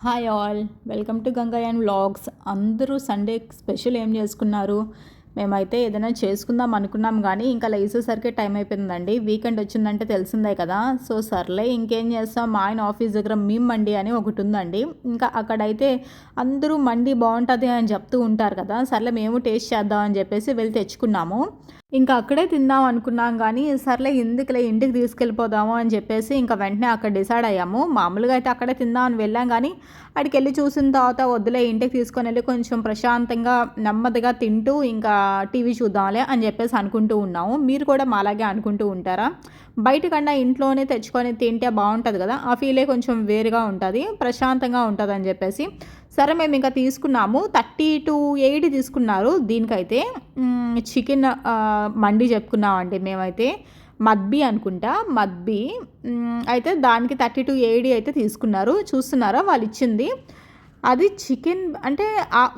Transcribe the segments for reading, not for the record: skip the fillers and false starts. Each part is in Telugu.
Hi all, welcome to Gangayyan vlogs. అందరూ సండే స్పెషల్ ఏం చేసుకున్నారు? మేమైతే ఏదైనా చేసుకుందాం అనుకున్నాం కానీ ఇంకా లేచేసరికి టైం అయిపోయిందండి. వీకెండ్ వచ్చిందంటే తెలిసిందే కదా. సో సర్లే ఇంకేం చేస్తాం, మా ఆయన ఆఫీస్ దగ్గర మీమ్ మండి అని ఒకటి ఉందండి. ఇంకా అక్కడైతే అందరూ మండి బాగుంటుంది అని చెప్తూ ఉంటారు కదా. సర్లే మేము టేస్ట్ చేద్దాం అని చెప్పేసి వెళ్ళి తెచ్చుకున్నాము. ఇంకా అక్కడే తిందాం అనుకున్నాం కానీ సర్లే ఎందుకులే ఇంటికి తీసుకెళ్ళిపోదాము అని చెప్పేసి ఇంకా వెంటనే అక్కడ డిసైడ్ అయ్యాము. మామూలుగా అయితే అక్కడే తిందాం అని వెళ్ళాం కానీ అక్కడికి వెళ్ళి చూసిన తర్వాత వద్దులే ఇంటికి తీసుకొని వెళ్ళి కొంచెం ప్రశాంతంగా నెమ్మదిగా తింటూ ఇంకా టీవీ చూద్దాంలే అని చెప్పేసి అనుకుంటూ ఉన్నాము. మీరు కూడా మాలాగే అనుకుంటూ ఉంటారా? బయటకన్నా ఇంట్లోనే తెచ్చుకొని తింటే బాగుంటుంది కదా, ఆ ఫీలే కొంచెం వేరుగా ఉంటుంది, ప్రశాంతంగా ఉంటుంది అని చెప్పేసి సరే మేము ఇంకా తీసుకున్నాము. 30 to 80 తీసుకున్నారు దీనికైతే. చికెన్ మండి చెప్పుకున్నామండి మేమైతే. మద్బీ అనుకుంటా, మద్బీ అయితే దానికి 30 to 80 అయితే తీసుకున్నారు. చూస్తున్నారా వాళ్ళు ఇచ్చింది అది చికెన్ అంటే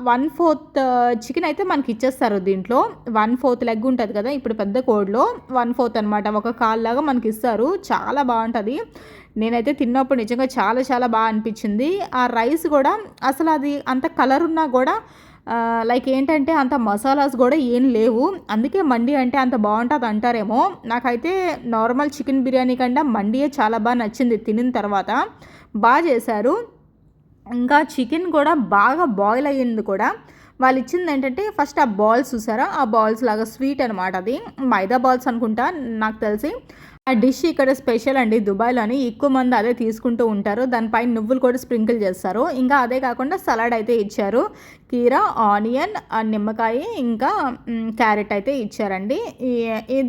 1/4 చికెన్ అయితే మనకి ఇచ్చేస్తారు. దీంట్లో 1/4 లెగ్ ఉంటుంది కదా, ఇప్పుడు పెద్ద కోడిలో 1/4 అనమాట, ఒక కాల్లాగా మనకి ఇస్తారు. చాలా బాగుంటుంది. నేనైతే తిన్నప్పుడు నిజంగా చాలా చాలా బాగా అనిపించింది. ఆ రైస్ కూడా అసలు అది అంత కలర్ ఉన్నా కూడా లైక్ ఏంటంటే అంత మసాలాస్ కూడా ఏం లేవు. అందుకే మండి అంటే అంత బాగుంటుంది అంటారేమో. నాకైతే నార్మల్ చికెన్ బిర్యానీ కన్నా మండియే చాలా బాగా నచ్చింది తినిన తర్వాత. బాగా చేశారు. ఇంకా చికెన్ కూడా బాగా బాయిల్ అయ్యింది కూడా. వాళ్ళు ఇచ్చింది ఏంటంటే ఫస్ట్ ఆ బాల్స్ చూసారా, ఆ బాల్స్ లాగా స్వీట్ అనమాట. అది మైదా బాల్స్ అనుకుంటా నాకు తెలిసి. ఆ డిష్ ఇక్కడ స్పెషల్ అండి దుబాయ్లోని. ఎక్కువ మంది అదే తీసుకుంటూ ఉంటారు. దానిపైన నువ్వులు కూడా స్ప్రింకిల్ చేస్తారు. ఇంకా అదే కాకుండా సలాడ్ అయితే ఇచ్చారు. కీరా, ఆనియన్, నిమ్మకాయ, ఇంకా క్యారెట్ అయితే ఇచ్చారండి.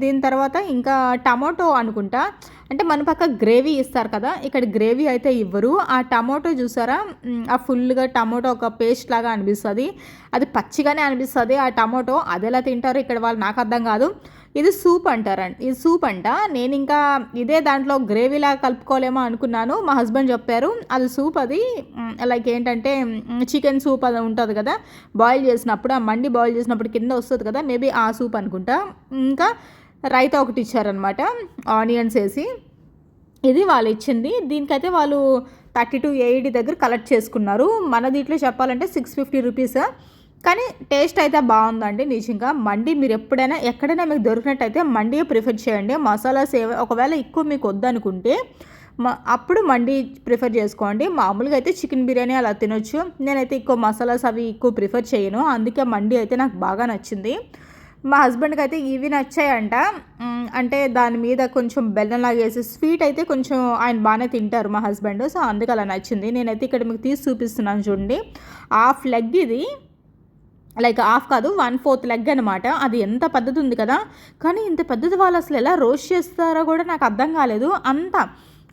దీని తర్వాత ఇంకా టమాటో అనుకుంటా, అంటే మన పక్క గ్రేవీ ఇస్తారు కదా, ఇక్కడ గ్రేవీ అయితే ఇవ్వరు. ఆ టమాటో చూసారా, ఆ ఫుల్గా టమాటో ఒక పేస్ట్ లాగా అనిపిస్తుంది. అది పచ్చిగానే అనిపిస్తుంది ఆ టమాటో. అది ఎలా తింటారు ఇక్కడ వాళ్ళు నాకు అర్థం కాదు. ఇది సూప్ అంటారండి, ఇది సూప్ అంట. నేను ఇంకా ఇదే దాంట్లో గ్రేవీలాగా కలుపుకోలేమో అనుకున్నాను. మా హస్బెండ్ చెప్పారు అది సూప్. అది లైక్ ఏంటంటే చికెన్ సూప్ అది ఉంటుంది కదా బాయిల్ చేసినప్పుడు, ఆ మండి బాయిల్ చేసినప్పుడు కింద వస్తుంది కదా, మేబీ ఆ సూప్ అనుకుంటా. ఇంకా రైతా ఒకటి ఇచ్చారనమాట, ఆనియన్స్ వేసి. ఇది వాళ్ళు ఇచ్చింది. దీనికైతే వాళ్ళు 30 to 80 దగ్గర కలెక్ట్ చేసుకున్నారు. మన దీంట్లో చెప్పాలంటే 650 రూపీస్. కానీ టేస్ట్ అయితే బాగుందండి నిజంగా. మండి మీరు ఎప్పుడైనా ఎక్కడైనా మీకు దొరికినట్టయితే మండియే ప్రిఫర్ చేయండి. మసాలాస్ ఒకవేళ ఎక్కువ మీకు వద్దనుకుంటే అప్పుడు మండి ప్రిఫర్ చేసుకోండి. మామూలుగా అయితే చికెన్ బిర్యానీ అలా తినొచ్చు. నేనైతే ఎక్కువ మసాలాస్ అవి ఎక్కువ ప్రిఫర్ చేయను, అందుకే మండి అయితే నాకు బాగా నచ్చింది. మా హస్బెండ్కి అయితే ఇవి నచ్చాయంట. అంటే దాని మీద కొంచెం బెల్లంలాగా వేసి స్వీట్ అయితే కొంచెం ఆయన బాగానే తింటారు మా హస్బెండ్. సో అందుకు అలా నచ్చింది. నేనైతే ఇక్కడ మీకు తీసి చూపిస్తున్నాను చూడండి. హాఫ్ లెగ్ ఇది, లైక్ హాఫ్ కాదు 1/4 లెగ్ అనమాట. అది ఎంత పెద్దది ఉంది కదా, కానీ ఇంత పెద్దది వాళ్ళు అసలు ఎలా రోస్ట్ చేస్తారో కూడా నాకు అర్థం కాలేదు. అంత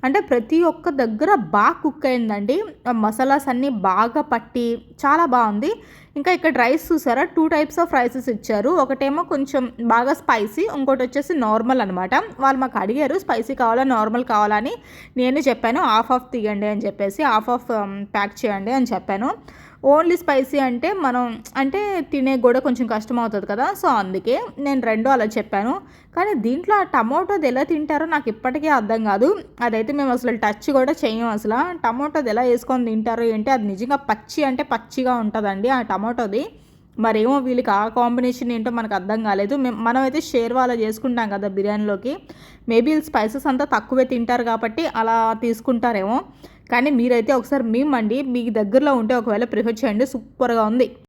అంటే ప్రతి ఒక్క దగ్గర బాగా కుక్ అయిందండి. మసాలాస్ అన్నీ బాగా పట్టి చాలా బాగుంది. ఇంకా ఇక్కడ రైస్ చూసారా, 2 types ఆఫ్ రైసెస్ ఇచ్చారు. ఒకటేమో కొంచెం బాగా స్పైసీ, ఇంకోటి వచ్చేసి నార్మల్ అనమాట. వాళ్ళు మాకు అడిగారు స్పైసీ కావాలా నార్మల్ కావాలని. నేను చెప్పాను హాఫ్ తీయండి అని చెప్పేసి, హాఫ్ ప్యాక్ చేయండి అని చెప్పాను. ఓన్లీ స్పైసీ అంటే మనం అంటే తినే కూడా కొంచెం కష్టం అవుతుంది కదా, సో అందుకే నేను రెండు అలా చెప్పాను. కానీ దీంట్లో ఆ టమాటోది ఎలా తింటారో నాకు ఇప్పటికీ అర్థం కాదు. అదైతే మేము అసలు టచ్ కూడా చెయ్యం. అసలు టమాటోది ఎలా వేసుకొని తింటారో ఏంటి, అది నిజంగా పచ్చి అంటే పచ్చిగా ఉంటుందండి ఆ టమాటోది. మరేమో వీళ్ళకి ఆ కాంబినేషన్ ఏంటో మనకు అర్థం కాలేదు. మనమైతే షేర్వాలా చేసుకుంటాం కదా బిర్యానీలోకి, మేబీ స్పైసెస్ అంతా తక్కువే తింటారు కాబట్టి అలా తీసుకుంటారేమో. కానీ మీరైతే ఒకసారి మేమండి మీకు దగ్గరలో ఉంటే ఒకవేళ ప్రిఫర్ చేయండి, సూపర్గా ఉంది.